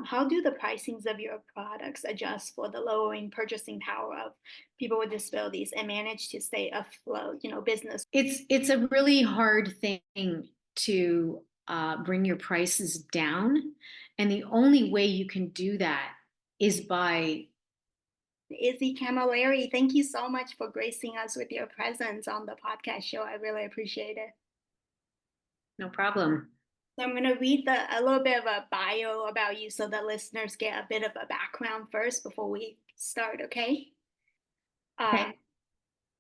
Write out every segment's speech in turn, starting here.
how do the pricings of your products adjust for the lowering purchasing power of people with disabilities and manage to stay afloat, business? It's a really hard thing to bring your prices down, and the only way you can do that is by Izzy Camilleri, thank you so much for gracing us with your presence on the podcast show. I really appreciate it. no problem. So I'm going to read a little bit of a bio about you so the listeners get a bit of a background first before we start, okay? Okay. Um,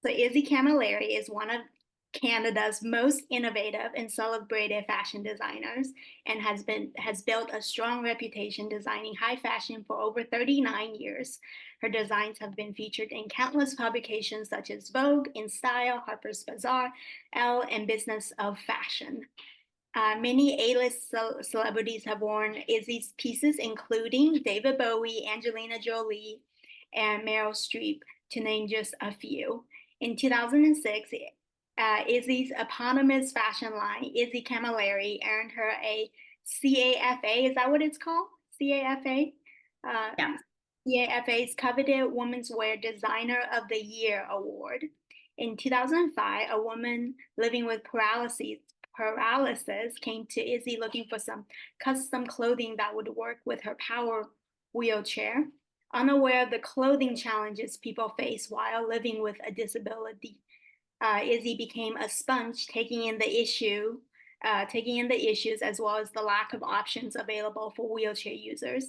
so Izzy Camilleri is one of Canada's most innovative and celebrated fashion designers and has built a strong reputation designing high fashion for over 39 years. Her designs have been featured in countless publications such as Vogue, InStyle, Harper's Bazaar, Elle, and Business of Fashion. Many A-list celebrities have worn Izzy's pieces, including David Bowie, Angelina Jolie, and Meryl Streep, to name just a few. In 2006, Izzy's eponymous fashion line, Izzy Camilleri, earned her a CAFA. Is that what it's called? CAFA? Uh, Yeah. CAFA's coveted Womenswear Designer of the Year award. In 2005, a woman living with paralysis came to Izzy looking for some custom clothing that would work with her power wheelchair. Unaware of the clothing challenges people face while living with a disability, Izzy became a sponge, taking in the issues as well as the lack of options available for wheelchair users.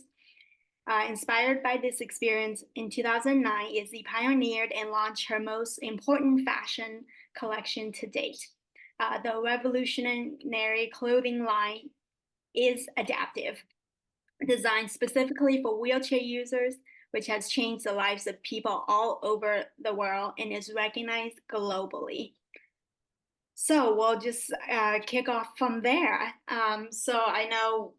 Inspired by this experience, in 2009, Izzy pioneered and launched her most important fashion collection to date. The revolutionary clothing line is adaptive, designed specifically for wheelchair users, which has changed the lives of people all over the world and is recognized globally. So we'll just kick off from there. So I know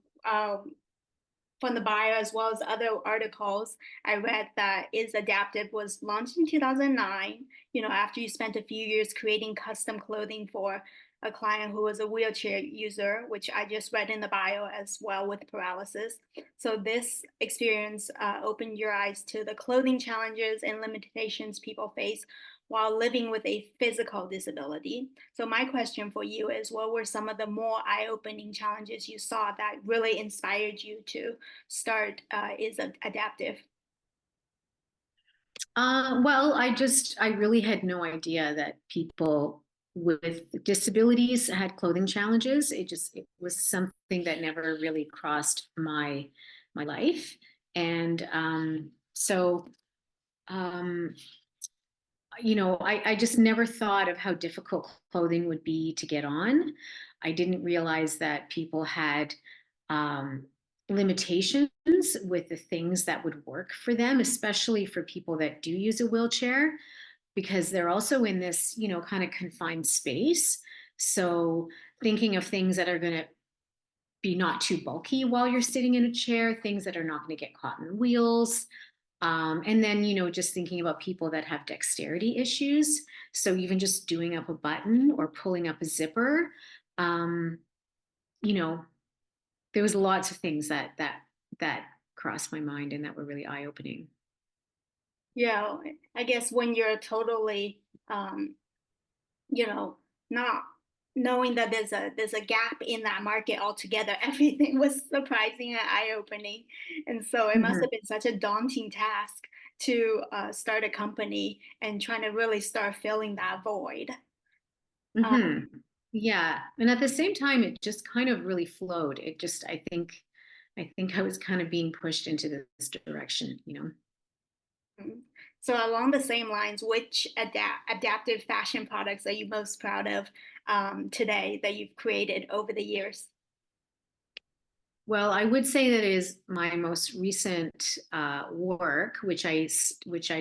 from the bio as well as other articles, I read that Is Adaptive was launched in 2009, after you spent a few years creating custom clothing for a client who was a wheelchair user, which I just read in the bio as well with paralysis. So this experience opened your eyes to the clothing challenges and limitations people face while living with a physical disability. So my question for you is, what were some of the more eye-opening challenges you saw that really inspired you to start Is Adaptive? Well, I really had no idea that people with disabilities had clothing challenges. It was something that never really crossed my life. And um, I just never thought of how difficult clothing would be to get on. I didn't realize that people had um, limitations with the things that would work for them, especially for people that do use a wheelchair, because they're also in this, kind of confined space. So thinking of things that are going to be not too bulky while you're sitting in a chair, things that are not going to get caught in wheels, and then, just thinking about people that have dexterity issues. So even just doing up a button or pulling up a zipper, um, you know, there was lots of things that crossed my mind and that were really eye-opening. Yeah, I guess when you're totally, not knowing that there's a gap in that market altogether, everything was surprising and eye-opening, and so it must Mhm. have been such a daunting task to start a company and trying to really start filling that void. Um, Hmm. Yeah. And at the same time, it just kind of really flowed. I think I was kind of being pushed into this direction. so along the same lines, which adaptive fashion products are you most proud of today that you've created over the years? Well, I would say that is my most recent work, which I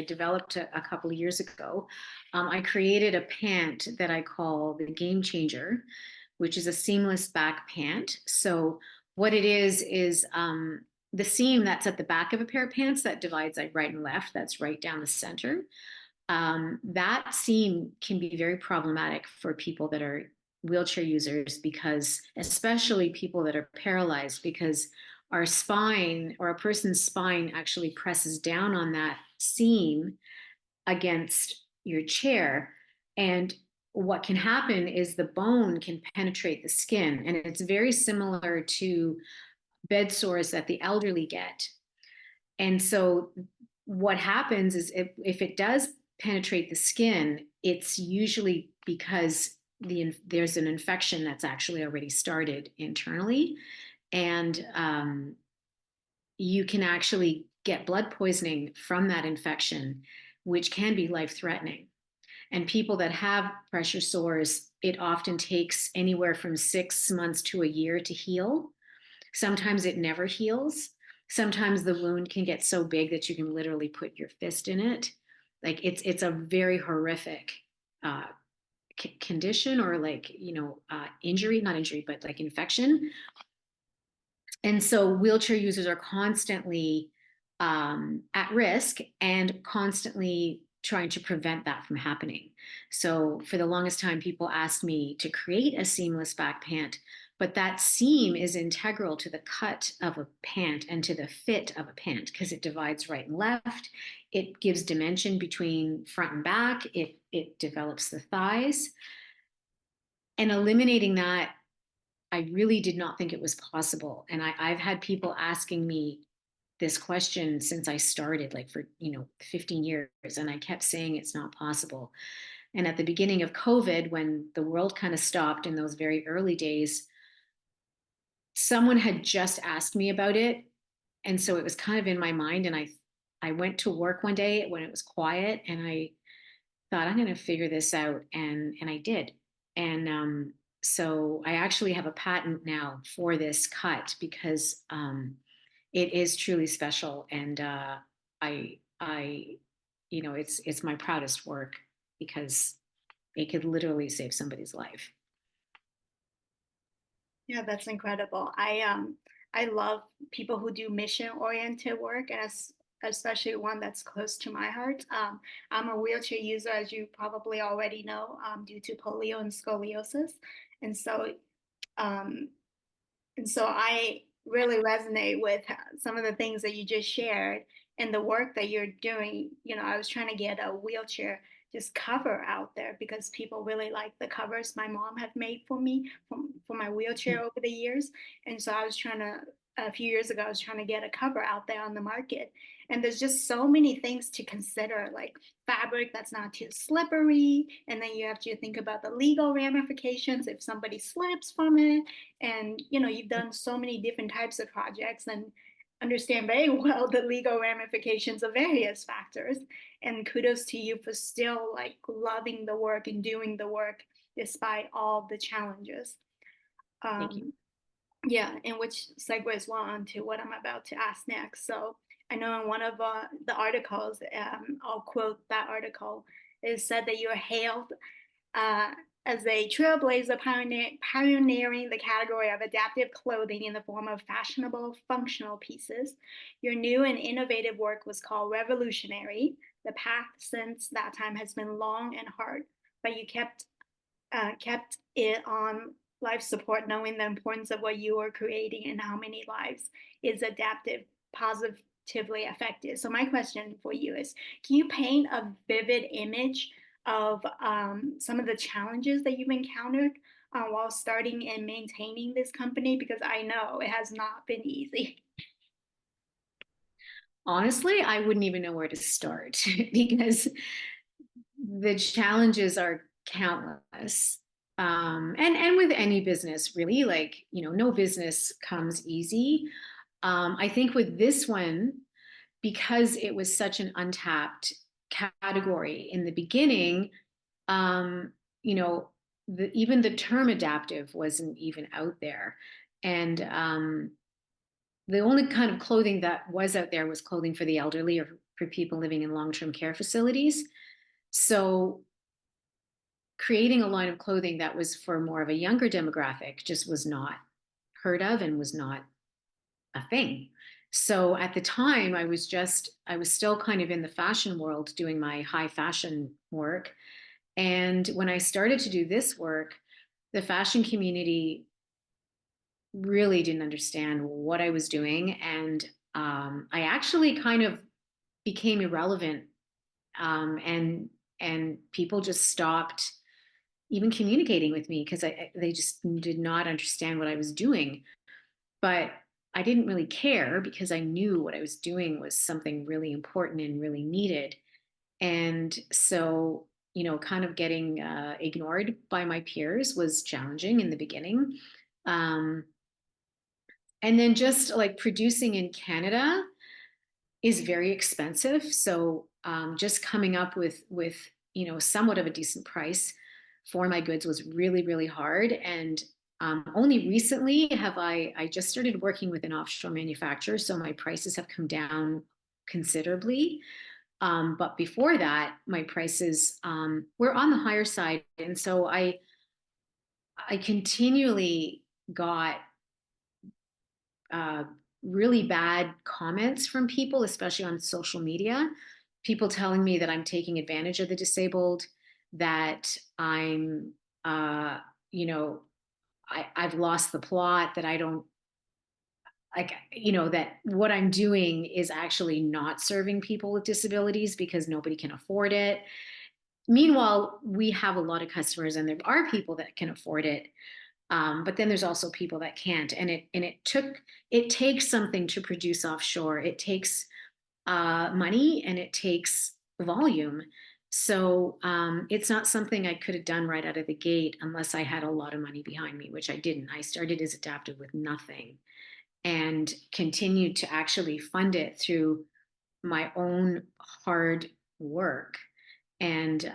developed a couple of years ago. I created a pant that I call the Game Changer, which is a seamless back pant. So what it is the seam that's at the back of a pair of pants that divides like right and left, that's right down the center. That seam can be very problematic for people that are wheelchair users, because especially people that are paralyzed, because our spine, or a person's spine actually presses down on that seam against your chair. And what can happen is the bone can penetrate the skin. And it's very similar to bed sores that the elderly get. And so what happens is if it does penetrate the skin, it's usually because there's an infection that's actually already started internally. And you can actually get blood poisoning from that infection, which can be life threatening. And people that have pressure sores, it often takes anywhere from 6 months to a year to heal. Sometimes it never heals. Sometimes the wound can get so big that you can literally put your fist in it. Like it's a very horrific uh, condition, or like, injury, not injury, but like infection. And so wheelchair users are constantly at risk and constantly trying to prevent that from happening. So for the longest time, people asked me to create a seamless back pant, but that seam is integral to the cut of a pant and to the fit of a pant because it divides right and left. It gives dimension between front and back. It develops the thighs. And eliminating that, I really did not think it was possible. And I've had people asking me this question since I started, like for, 15 years. And I kept saying it's not possible. And at the beginning of COVID, when the world kind of stopped in those very early days, someone had just asked me about it. And so it was kind of in my mind. And I went to work one day when it was quiet, and I thought, I'm going to figure this out. And I did. And so I actually have a patent now for this cut because it is truly special. And I, it's my proudest work because it could literally save somebody's life. Yeah, that's incredible. I love people who do mission oriented work, and especially one that's close to my heart. I'm a wheelchair user, as you probably already know, due to polio and scoliosis, and so um, I really resonate with some of the things that you just shared and the work that you're doing. I was trying to get a wheelchair just cover out there because people really like the covers my mom had made for me for my wheelchair over the years. And so I was trying to a few years ago, I was trying to get a cover out there on the market. And there's just so many things to consider, like fabric that's not too slippery. And then you have to think about the legal ramifications if somebody slips from it. And you've done so many different types of projects and understand very well the legal ramifications of various factors. And kudos to you for still like loving the work and doing the work despite all the challenges. Thank you. um, yeah, and which segues well onto what I'm about to ask next. So I know in one of the articles, I'll quote that article, it said that you are hailed uh, as a trailblazer pioneering the category of adaptive clothing in the form of fashionable functional pieces. Your new and innovative work was called revolutionary. The path since that time has been long and hard, but you kept it on life support, knowing the importance of what you were creating and how many lives is adaptive positively affected. So my question for you is, can you paint a vivid image of some of the challenges that you've encountered while starting and maintaining this company? Because I know it has not been easy. Honestly, I wouldn't even know where to start because the challenges are countless. And with any business, really, like, no business comes easy. I think with this one, because it was such an untapped category in the beginning, um, you know, even the term adaptive wasn't even out there. And the only kind of clothing that was out there was clothing for the elderly or for people living in long-term care facilities. So creating a line of clothing that was for more of a younger demographic just was not heard of and was not a thing. So at the time, I was still kind of in the fashion world doing my high fashion work. And when I started to do this work, the fashion community really didn't understand what I was doing. And I actually kind of became irrelevant. And people just stopped even communicating with me because they just did not understand what I was doing. But I didn't really care because I knew what I was doing was something really important and really needed. And so, kind of getting ignored by my peers was challenging in the beginning. Um, and then just like producing in Canada is very expensive. So just coming up with somewhat of a decent price for my goods was really really hard. And only recently have I just started working with an offshore manufacturer, so my prices have come down considerably. But before that, my prices were on the higher side, and so I continually got uh, really bad comments from people, especially on social media. People telling me that I'm taking advantage of the disabled, that I'm, you know, I've lost the plot, that I don't like, that what I'm doing is actually not serving people with disabilities because nobody can afford it. Meanwhile, we have a lot of customers and there are people that can afford it. But then there's also people that can't, and it takes something to produce offshore. It takes money and it takes volume. So it's not something I could have done right out of the gate unless I had a lot of money behind me, which I didn't. I started as Adaptive with nothing and continued to actually fund it through my own hard work. And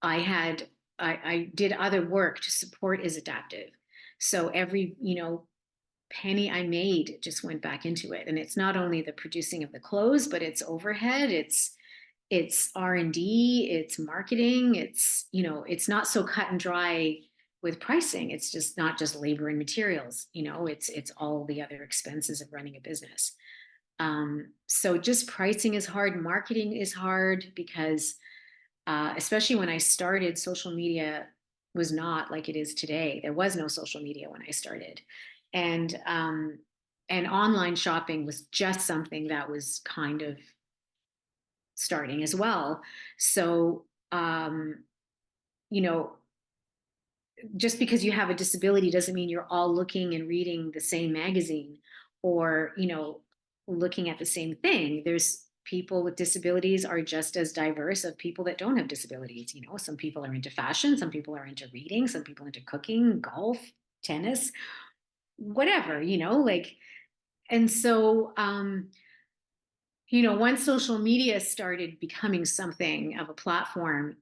I had I did other work to support Is Adaptive. So every, penny I made just went back into it. And it's not only the producing of the clothes, but it's overhead, it's R&D, it's marketing, it's not so cut and dry with pricing. It's just not just labor and materials, it's all the other expenses of running a business. So just pricing is hard, marketing is hard because especially when I started, social media was not like it is today. There was no social media when I started, and online shopping was just something that was kind of starting as well. So you know, just because you have a disability doesn't mean you're all looking and reading the same magazine or looking at the same thing. There's people with disabilities are just as diverse of people that don't have disabilities. Some people are into fashion, some people are into reading, some people into cooking, golf, tennis, whatever, like. And so once social media started becoming something of a platform,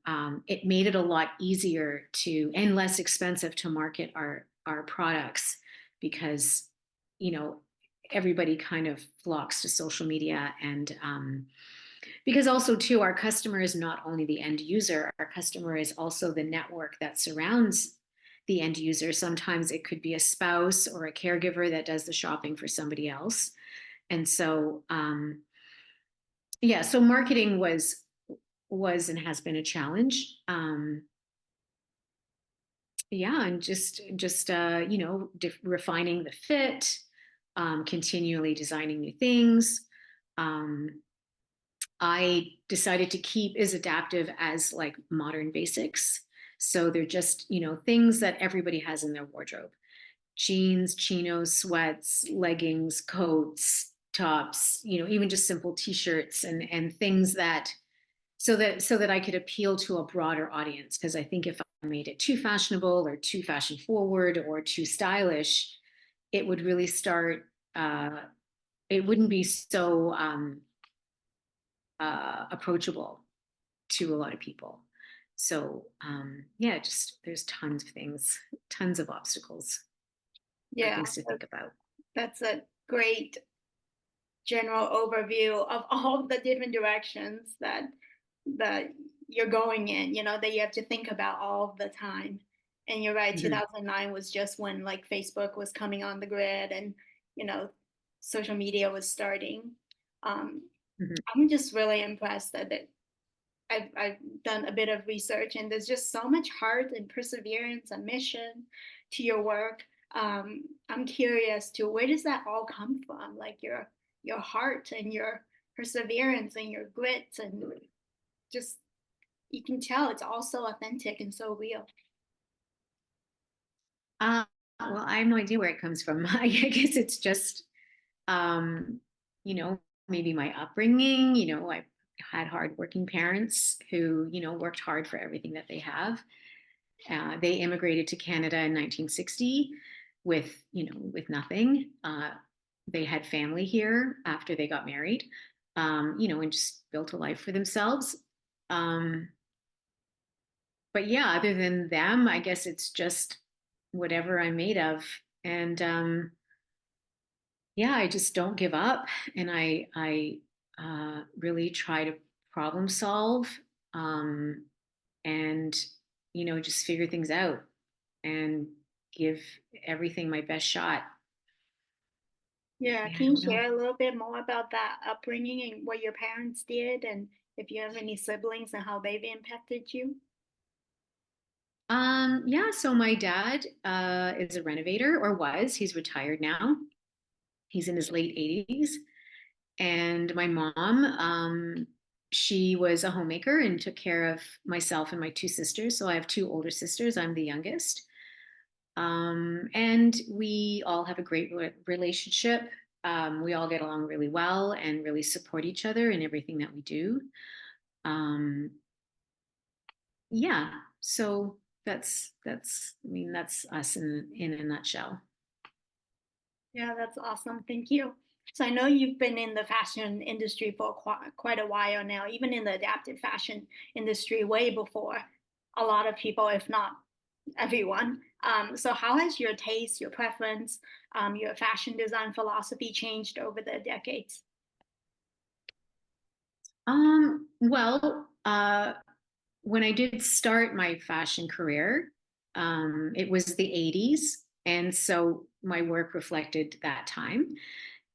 it made it a lot easier to and less expensive to market our products because, you know, everybody kind of flocks to social media. And because also too, our customer is not only the end user, our customer is also the network that surrounds the end user. Sometimes it could be a spouse or a caregiver that does the shopping for somebody else. And so, yeah, so marketing was and has been a challenge. Yeah, and just refining the fit, continually designing new things. Um, I decided to keep Is Adaptive as like modern basics. So they're just, things that everybody has in their wardrobe. Jeans, chinos, sweats, leggings, coats, tops, even just simple t-shirts and things that so that I could appeal to a broader audience. Because I think if I made it too fashionable or too fashion forward or too stylish, it would really start. It wouldn't be so approachable to a lot of people. So yeah, just there's tons of things, tons of obstacles or Yeah, things to think about. that's a great general overview of all the different directions that you're going in, that you have to think about all the time. And you're right, Mhm. 2009 was just when like Facebook was coming on the grid and, you know, social media was starting. Um, Mhm. I'm just really impressed that I've done a bit of research and there's just so much heart and perseverance and mission to your work. I'm curious to where does that all come from? Like your heart and your perseverance and your grit and just you can tell it's all so authentic and so real. Uh, well, I have no idea where it comes from. I guess it's just, um, you know, maybe my upbringing. I had hardworking parents who, worked hard for everything that they have. They immigrated to Canada in 1960 with, with nothing. They had family here after they got married, and just built a life for themselves. Um, but yeah, other than them, I guess it's just whatever I'm made of. And yeah, I just don't give up, and I really try to problem solve, um, and just figure things out and give everything my best shot. Yeah, Yeah, I can you don't know. share a little bit more about that upbringing and what your parents did and if you have any siblings and how they've impacted you? Yeah, so my dad is a renovator, or was. He's retired now. He's in his late 80s. And my mom, she was a homemaker and took care of myself and my two sisters. So I have two older sisters. I'm the youngest. And we all have a great relationship. We all get along really well and really support each other in everything that we do. Um, yeah, so I mean, that's us in a nutshell. Yeah, that's awesome. Thank you. So I know you've been in the fashion industry for quite a while now, even in the adaptive fashion industry way before a lot of people, if not everyone. So how has your taste, your preference, your fashion design philosophy changed over the decades? Well, when I did start my fashion career, it was the 80s. And so my work reflected that time.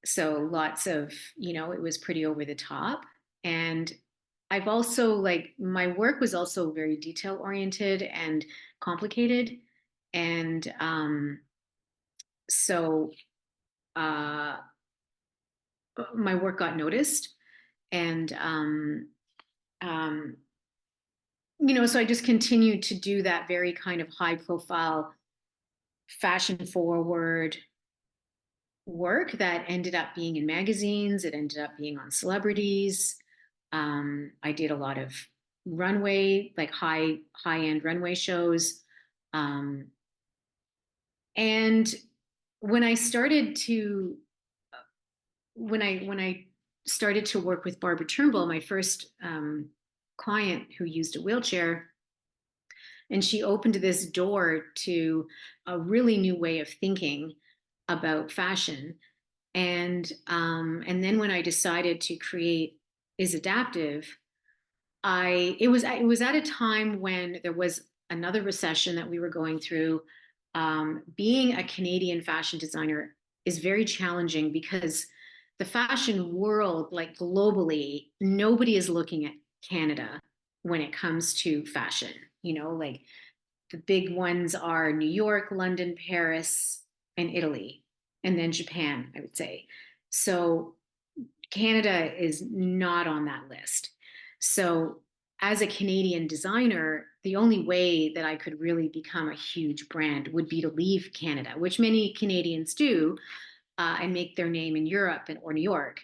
So lots of, it was pretty over the top. And I've also, like, my work was also very detail oriented and complicated. And so uh, my work got noticed. And, um, so I just continued to do that very kind of high profile, fashion forward work that ended up being in magazines. It ended up being on celebrities. I did a lot of runway, like high end runway shows. Um, and when I started to when I started to work with Barbara Turnbull, my first client who used a wheelchair, and she opened this door to a really new way of thinking about fashion. And then when I decided to create Is Adaptive, it was at a time when there was another recession that we were going through. Being a Canadian fashion designer is very challenging because the fashion world, like globally, nobody is looking at Canada when it comes to fashion. Like the big ones are New York, London, Paris, and Italy, and then Japan, I would say. So Canada is not on that list. So, as a Canadian designer, the only way that I could really become a huge brand would be to leave Canada, which many Canadians do, and make their name in Europe or New York.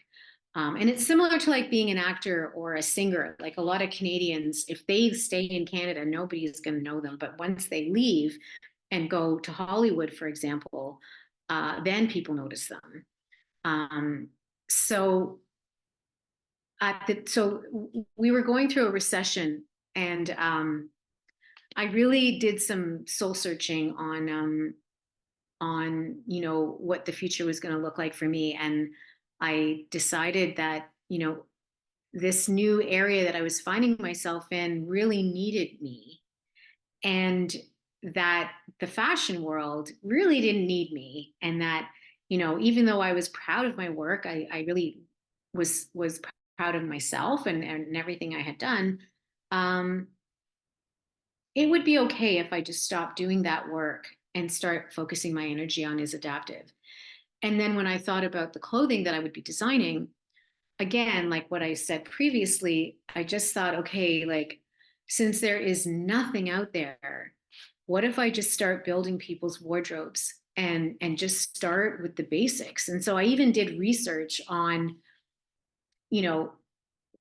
And it's similar to like being an actor or a singer. Like a lot of Canadians, if they stay in Canada, nobody is going to know them. But once they leave and go to Hollywood, for example, then people notice them. Um, so so we were going through a recession, and I really did some soul searching on what the future was going to look like for me, and I decided that this new area that I was finding myself in really needed me, and that the fashion world really didn't need me, and that even though I was proud of my work, I really was proud of myself and everything I had done. um, it would be okay if I just stopped doing that work and start focusing my energy on is adaptive. And then when I thought about the clothing that I would be designing, again, like what I said previously, I just thought, okay, like since there is nothing out there, what if I just start building people's wardrobes and just start with the basics? And so I even did research on, you know,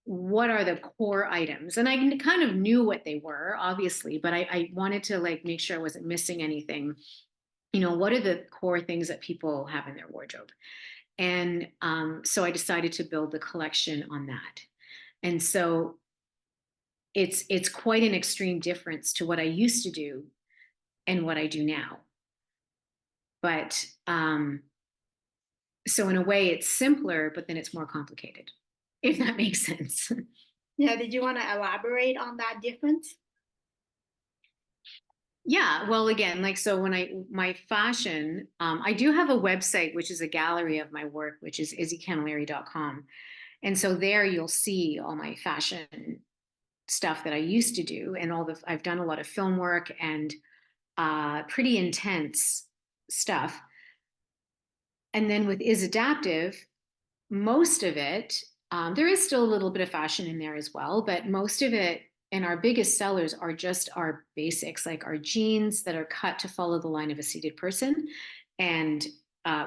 what are the core items? And I kind of knew what they were, obviously, but I wanted to like make sure I wasn't missing anything. You know, what are the core things that people have in their wardrobe? And so I decided to build the collection on that. And so it's quite an extreme difference to what I used to do and what I do now. But so in a way, it's simpler, but then it's more complicated, if that makes sense. Yeah, did you want to elaborate on that difference? Yeah, well, again, like so when my fashion, I do have a website which is a gallery of my work, which is izzycamilleri.com. And so there you'll see all my fashion stuff that I used to do, and I've done a lot of film work and pretty intense stuff. And then with Is Adaptive, most of it, there is still a little bit of fashion in there as well, but most of it and our biggest sellers are just our basics, like our jeans that are cut to follow the line of a seated person and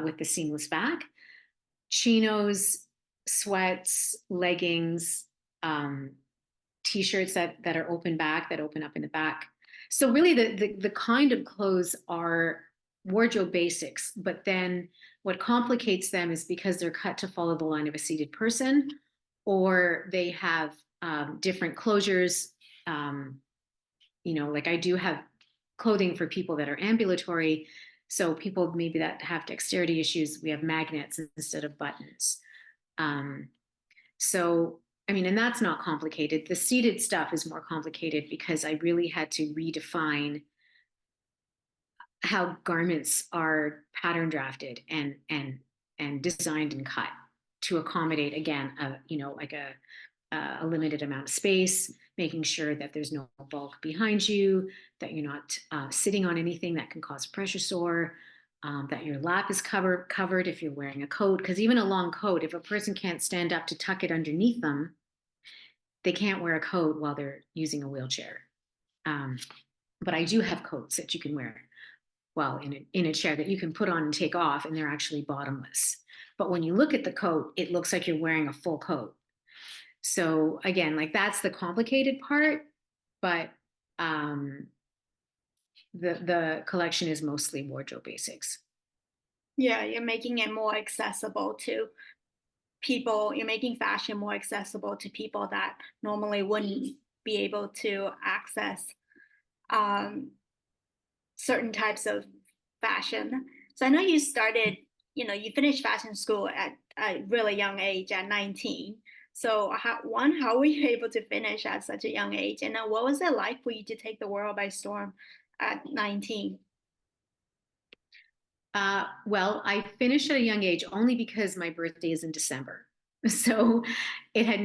with the seamless back, chinos, sweats, leggings, um, t-shirts that are open back, that open up in the back. So really the kind of clothes are wardrobe basics, but then what complicates them is because they're cut to follow the line of a seated person, or they have different closures. Um, you know, like I do have clothing for people that are ambulatory. So people maybe that have dexterity issues, we have magnets instead of buttons. Um, so, I mean, and that's not complicated. The seated stuff is more complicated because I really had to redefine how garments are pattern drafted and designed and cut to accommodate again you know like a limited amount of space, making sure that there's no bulk behind you, that you're not sitting on anything that can cause pressure sore, that your lap is covered if you're wearing a coat. Because even a long coat, if a person can't stand up to tuck it underneath them, they can't wear a coat while they're using a wheelchair. Um, but I do have coats that you can wear well in a chair that you can put on and take off, and they're actually bottomless. But when you look at the coat, it looks like you're wearing a full coat. So again, like that's the complicated part, but um, the collection is mostly wardrobe basics. Yeah, you're making it more accessible to people. You're making fashion more accessible to people that normally wouldn't be able to access um, certain types of fashion. So I know you started, you finished fashion school at a really young age at 19. So how were you able to finish at such a young age? And then what was it like for you to take the world by storm at 19? Well, I finished at a young age only because my birthday is in December. So it had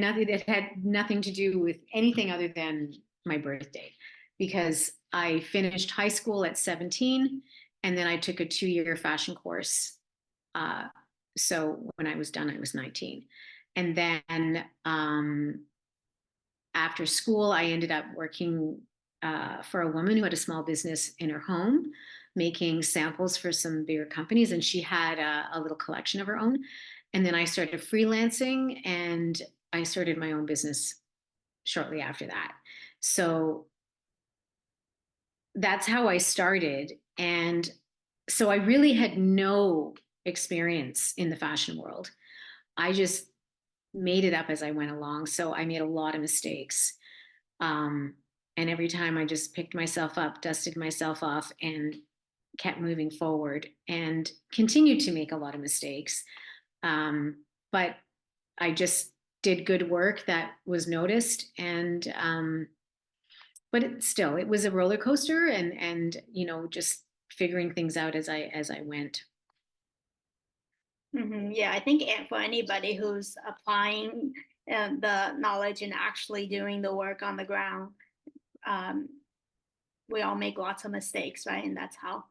nothing to do with anything other than my birthday, because I finished high school at 17 and then I took a 2-year fashion course. Uh, so when I was done, I was 19. And then after school, I ended up working for a woman who had a small business in her home, making samples for some bigger companies, and she had a little collection of her own. And then I started freelancing, and I started my own business shortly after that. So that's how I started. And so I really had no experience in the fashion world. I just made it up as I went along. So I made a lot of mistakes. Um, and every time I just picked myself up, dusted myself off, and kept moving forward and continued to make a lot of mistakes. But I just did good work that was noticed. And, but it was a roller coaster just figuring things out as I went. Yeah, I think for anybody who's applying the knowledge and actually doing the work on the ground, um, we all make lots of mistakes, right? And that's how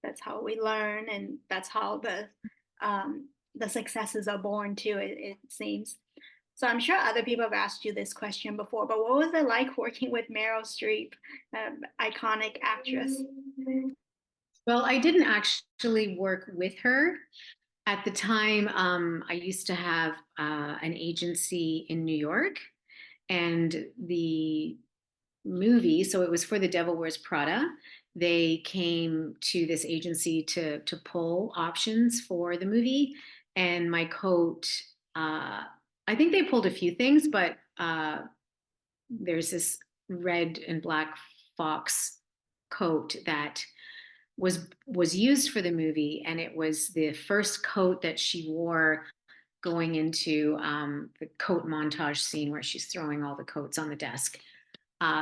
That's how we learn, and that's how the successes are born too. It seems. So I'm sure other people have asked you this question before, but what was it like working with Meryl Streep, iconic actress? Well, I didn't actually work with her. At the time, I used to have an agency in New York, and the movie, so it was for The Devil Wears Prada. They came to this agency to pull options for the movie, and my coat. I think they pulled a few things, but there's this red and black fox coat that was used for the movie, and it was the first coat that she wore going into the coat montage scene where she's throwing all the coats on the desk.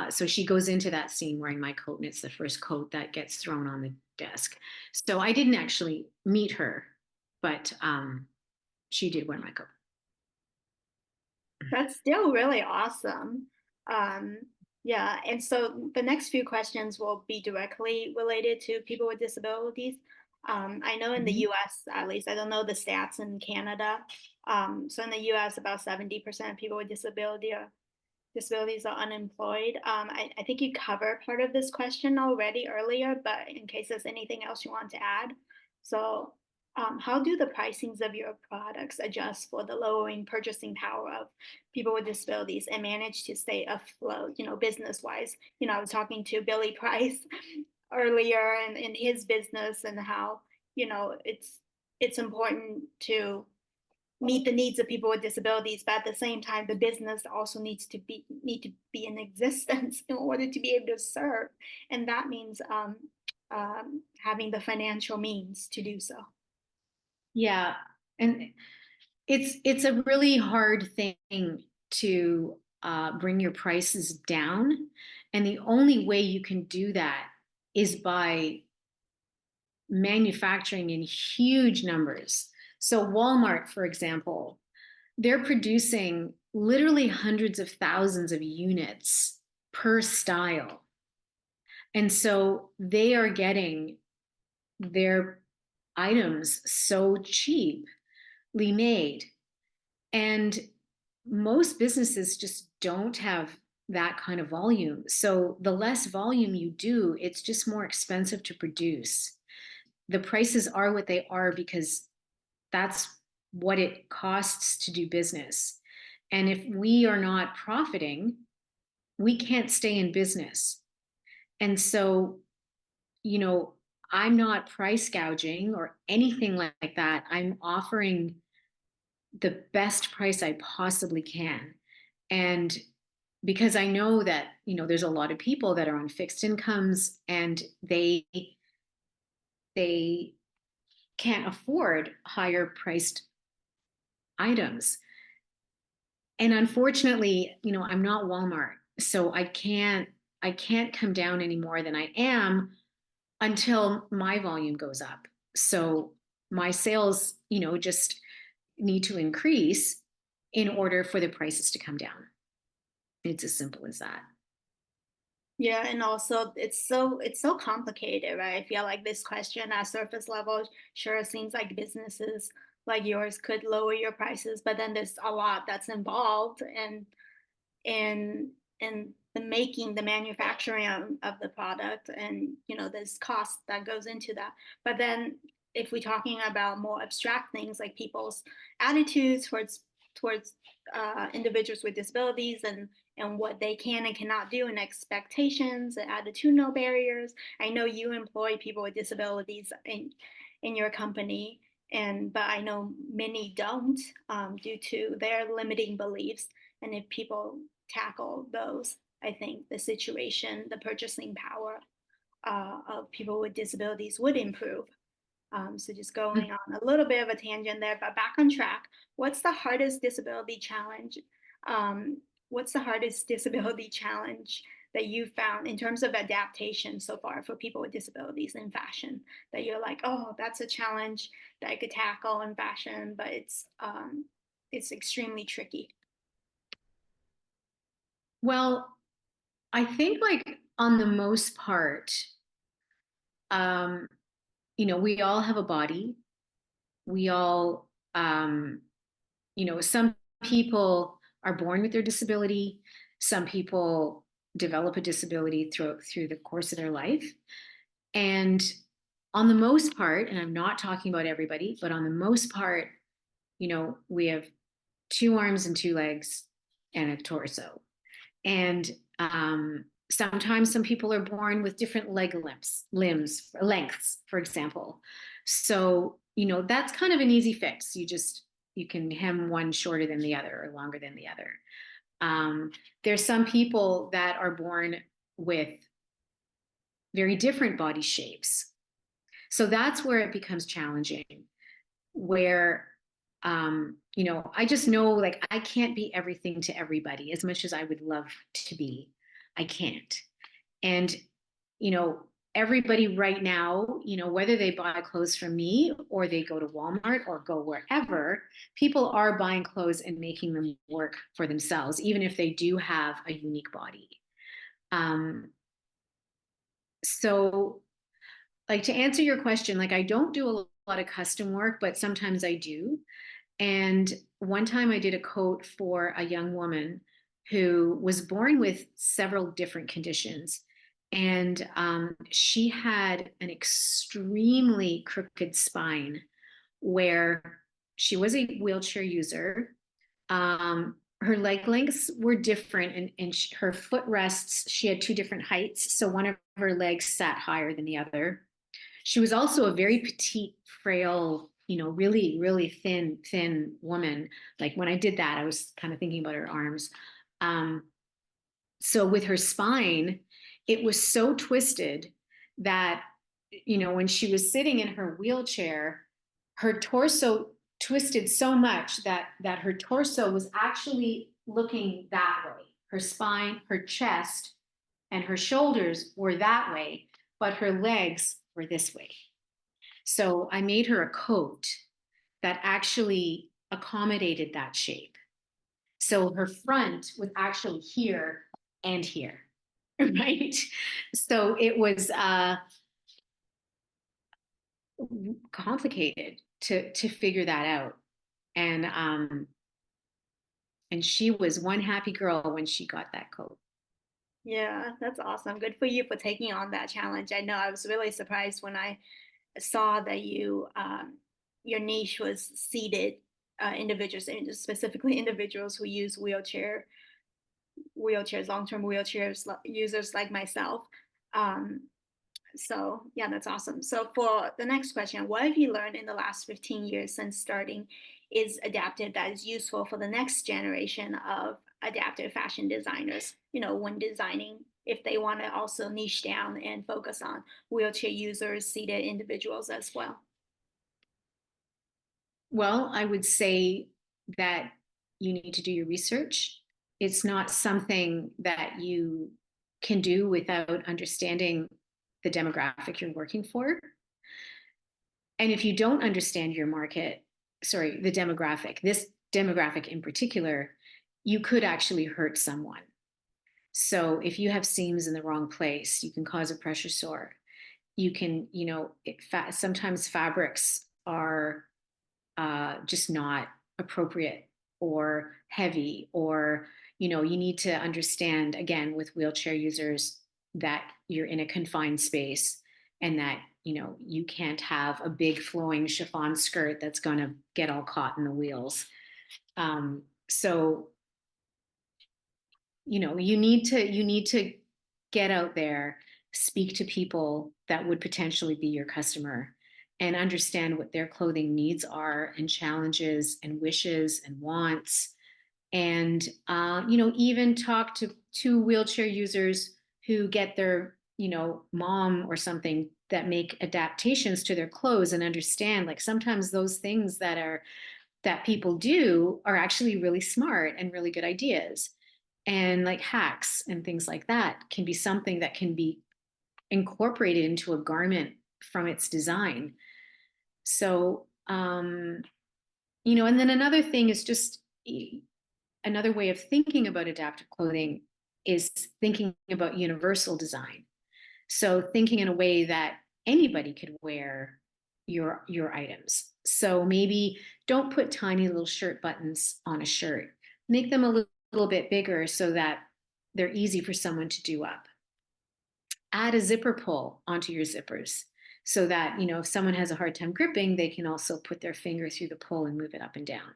So she goes into that scene wearing my coat, and it's the first coat that gets thrown on the desk. So I didn't actually meet her, but she did wear my coat. That's still really awesome. Um, yeah, and so the next few questions will be directly related to people with disabilities. I know in the Mhm. US, at least, I don't know the stats in Canada. So in the US, about 70% of people with disabilities are unemployed. I think you covered part of this question already earlier, but in case there's anything else you want to add. So, how do the pricings of your products adjust for the lowering purchasing power of people with disabilities and manage to stay afloat, business wise? I was talking to Billy Price earlier and in his business and how, it's important to meet the needs of people with disabilities, but at the same time the business also need to be in existence in order to be able to serve, and that means having the financial means to do so. Yeah, and it's a really hard thing to bring your prices down, and the only way you can do that is by manufacturing in huge numbers. So Walmart, for example, they're producing literally hundreds of thousands of units per style. And so they are getting their items so cheaply made. And most businesses just don't have that kind of volume. So the less volume you do, it's just more expensive to produce. The prices are what they are because that's what it costs to do business. And if we are not profiting, we can't stay in business. And so, you know, I'm not price gouging or anything like that. I'm offering the best price I possibly can. And because I know that, there's a lot of people that are on fixed incomes, and they can't afford higher priced items. And unfortunately, I'm not Walmart, so I can't come down any more than I am until my volume goes up. So my sales, just need to increase in order for the prices to come down. It's as simple as that. Yeah, and also it's so complicated, right? I feel like this question at surface level sure seems like businesses like yours could lower your prices, but then there's a lot that's involved, and the manufacturing of the product, and there's cost that goes into that. But then if we're talking about more abstract things like people's attitudes towards individuals with disabilities, and what they can and cannot do, and expectations and attitudinal barriers. I know you employ people with disabilities in your company, but I know many don't, due to their limiting beliefs. And if people tackle those, I think the purchasing power of people with disabilities would improve. So just going on a little bit of a tangent there, but back on track. What's the hardest disability challenge? Um, what's the hardest disability challenge that you found in terms of adaptation so far for people with disabilities in fashion? That you're like, oh, that's a challenge that I could tackle in fashion, but it's extremely tricky. Well, I think like on the most part, um, we all have a body. We all, some people are born with their disability. Some people develop a disability through the course of their life. And on the most part, and I'm not talking about everybody, but on the most part, we have two arms and two legs and a torso. And sometimes some people are born with different leg lengths, for example. So, that's kind of an easy fix. You can hem one shorter than the other or longer than the other. There's some people that are born with very different body shapes. So that's where it becomes challenging, where I just know, like, I can't be everything to everybody as much as I would love to be. I can't. And, everybody right now, whether they buy clothes from me or they go to Walmart or go wherever, people are buying clothes and making them work for themselves, even if they do have a unique body. So, like, to answer your question, like, I don't do a lot of custom work, but sometimes I do. And one time I did a coat for a young woman who was born with several different conditions. And she had an extremely crooked spine where she was a wheelchair user. Her leg lengths were different, and her foot rests, she had two different heights. So one of her legs sat higher than the other. She was also a very petite, frail, really, really thin woman. Like, when I did that, I was kind of thinking about her arms. So with her spine, it was so twisted that, when she was sitting in her wheelchair, her torso twisted so much that her torso was actually looking that way. Her spine, her chest, and her shoulders were that way, but her legs were this way. So I made her a coat that actually accommodated that shape. So her front was actually here and here, right? So it was complicated to figure that out. And she was one happy girl when she got that coat. Yeah, that's awesome. Good for you for taking on that challenge. I know I was really surprised when I saw that your niche was seated individuals, and specifically individuals who use wheelchairs, long-term wheelchairs users like myself. Um, so yeah, that's awesome. So for the next question, what have you learned in the last 15 years since starting is adaptive that is useful for the next generation of adaptive fashion designers, when designing, if they want to also niche down and focus on wheelchair users, seated individuals as well? Well, I would say that you need to do your research. It's not something that you can do without understanding the demographic you're working for. And if you don't understand your market, sorry, the demographic, this demographic in particular, you could actually hurt someone. So if you have seams in the wrong place, you can cause a pressure sore. You can, sometimes fabrics are just not appropriate or heavy, or, you need to understand, again, with wheelchair users, that you're in a confined space and that, you can't have a big flowing chiffon skirt that's going to get all caught in the wheels. So, you need to get out there, speak to people that would potentially be your customer, and understand what their clothing needs are and challenges and wishes and wants. And even talk to wheelchair users who get their mom or something that make adaptations to their clothes, and understand, like, sometimes those things that people do are actually really smart and really good ideas, and like hacks and things like that can be something that can be incorporated into a garment from its design. So, and then another thing is just another way of thinking about adaptive clothing is thinking about universal design. So thinking in a way that anybody could wear your items. So maybe don't put tiny little shirt buttons on a shirt. Make them a little bit bigger so that they're easy for someone to do up. Add a zipper pull onto your zippers so that, if someone has a hard time gripping, they can also put their finger through the pull and move it up and down.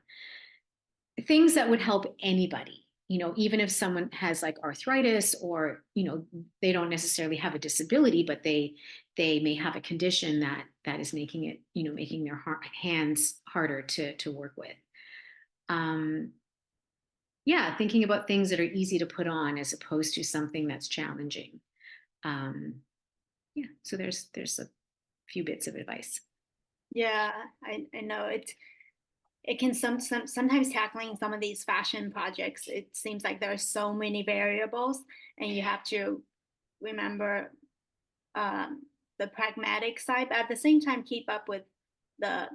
Things that would help anybody, even if someone has like arthritis, or they don't necessarily have a disability, but they may have a condition that is making it, making their hands harder to work with. Yeah, thinking about things that are easy to put on as opposed to something that's challenging. Yeah, so there's a few bits of advice. Yeah, I know it can sometimes tackling some of these fashion projects, it seems like there are so many variables, and you have to remember um, the pragmatic side, but at the same time keep up with the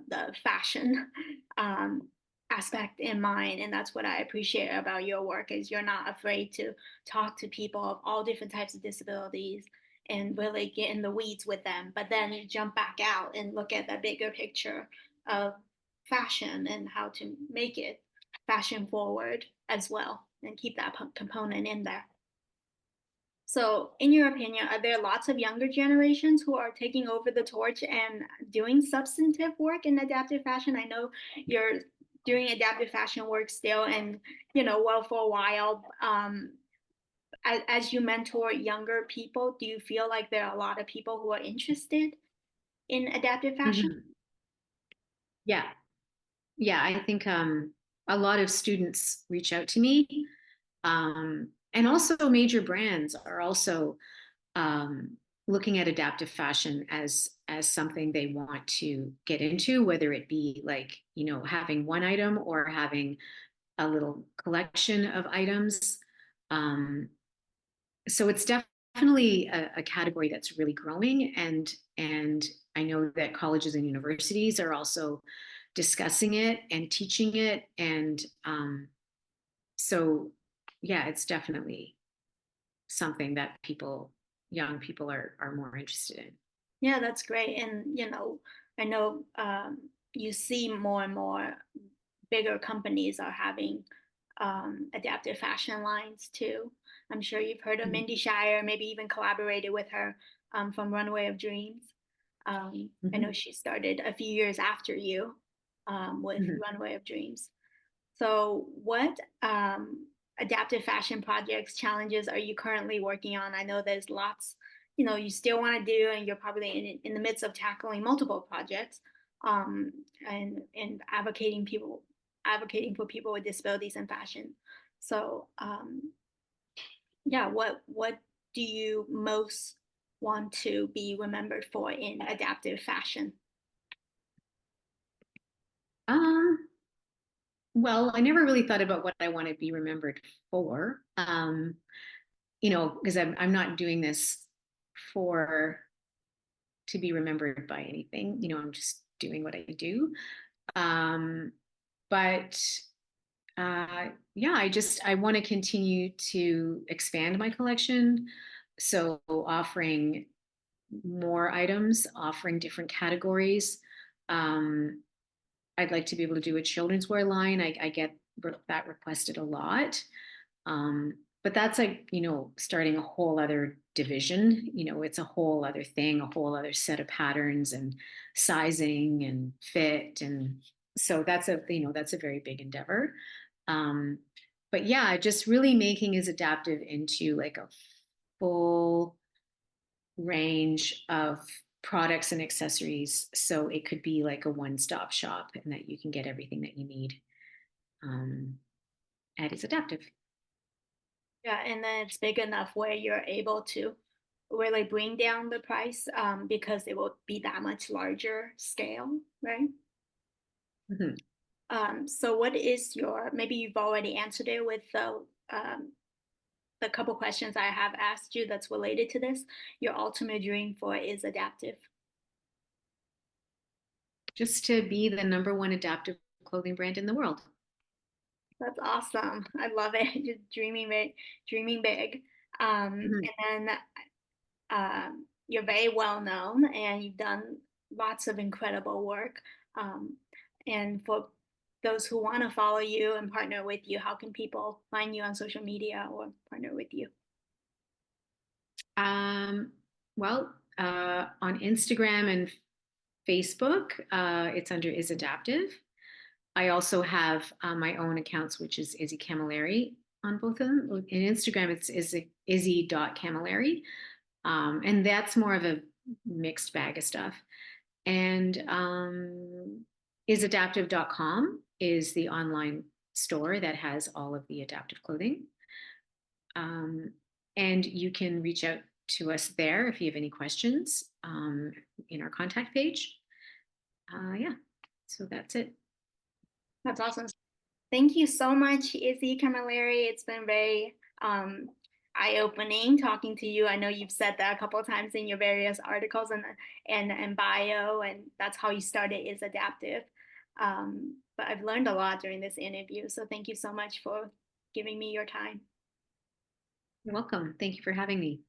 fashion um, aspect in mind. And that's what I appreciate about your work, is you're not afraid to talk to people of all different types of disabilities and really get in the weeds with them, but then you jump back out and look at the bigger picture of fashion and how to make it fashion forward as well and keep that component in there. So, in your opinion, are there lots of younger generations who are taking over the torch and doing substantive work in adaptive fashion? I know you're doing adaptive fashion work still, and well, for a while. As you mentor younger people, do you feel like there are a lot of people who are interested in adaptive fashion? Mhm. Yeah, yeah, I think a lot of students reach out to me, and also major brands are also um, looking at adaptive fashion as something they want to get into, whether it be like having one item or having a little collection of items. Um, so it's definitely a category that's really growing, and I know that colleges and universities are also discussing it and teaching it, and so yeah, it's definitely something that young people are more interested in. Yeah, that's great. And I know you see more and more bigger companies are having adaptive fashion lines too. I'm sure you've heard of Mhm. Mindy Shire, maybe even collaborated with her from Runway of Dreams. I know Mhm. she started a few years after you with Mhm. Runway of Dreams. So, what adaptive fashion projects, challenges are you currently working on? I know there's lots, you still want to do, and you're probably in the midst of tackling multiple projects, um, and advocating for people with disabilities in fashion. So, yeah, what do you most want to be remembered for in adaptive fashion? Um, well, I never really thought about what I want to be remembered for. Because I'm not doing this for to be remembered by anything. I'm just doing what I do. Um, but yeah, I want to continue to expand my collection. So offering more items, offering different categories. Um, I'd like to be able to do a children's wear line. I get that requested a lot. But that's like, starting a whole other division. It's a whole other thing, a whole other set of patterns and sizing and fit. And so that's a very big endeavor. Um, but yeah, just really making is adaptive into like a full range of products and accessories. So it could be like a one-stop shop and that you can get everything that you need. Um, and it's adaptive. Yeah, and then it's big enough where you're able to really bring down the price because it will be that much larger scale, right? Mhm. So what is maybe you've already answered it with the couple questions I have asked you that's related to this. Your ultimate dream for is adaptive. Just to be the number one adaptive clothing brand in the world. That's awesome. I love it. Just dreaming big, dreaming big. Mhm. And then you're very well known and you've done lots of incredible work. Um, and for those who want to follow you and partner with you, how can people find you on social media or partner with you? Um, well, on Instagram and Facebook, it's under Is Adaptive. I also have my own accounts, which is Izzy Camilleri on both of them. In Instagram, it's izzy.camilleri. And that's more of a mixed bag of stuff. And isadaptive.com is the online store that has all of the adaptive clothing. Um, and you can reach out to us there if you have any questions in our contact page. Yeah, so that's it. That's awesome. Thank you so much, Izzy Camilleri. It's been very eye-opening talking to you. I know you've said that a couple of times in your various articles and bio, and that's how you started Is Adaptive. But I've learned a lot during this interview, so thank you so much for giving me your time. You're welcome. Thank you for having me.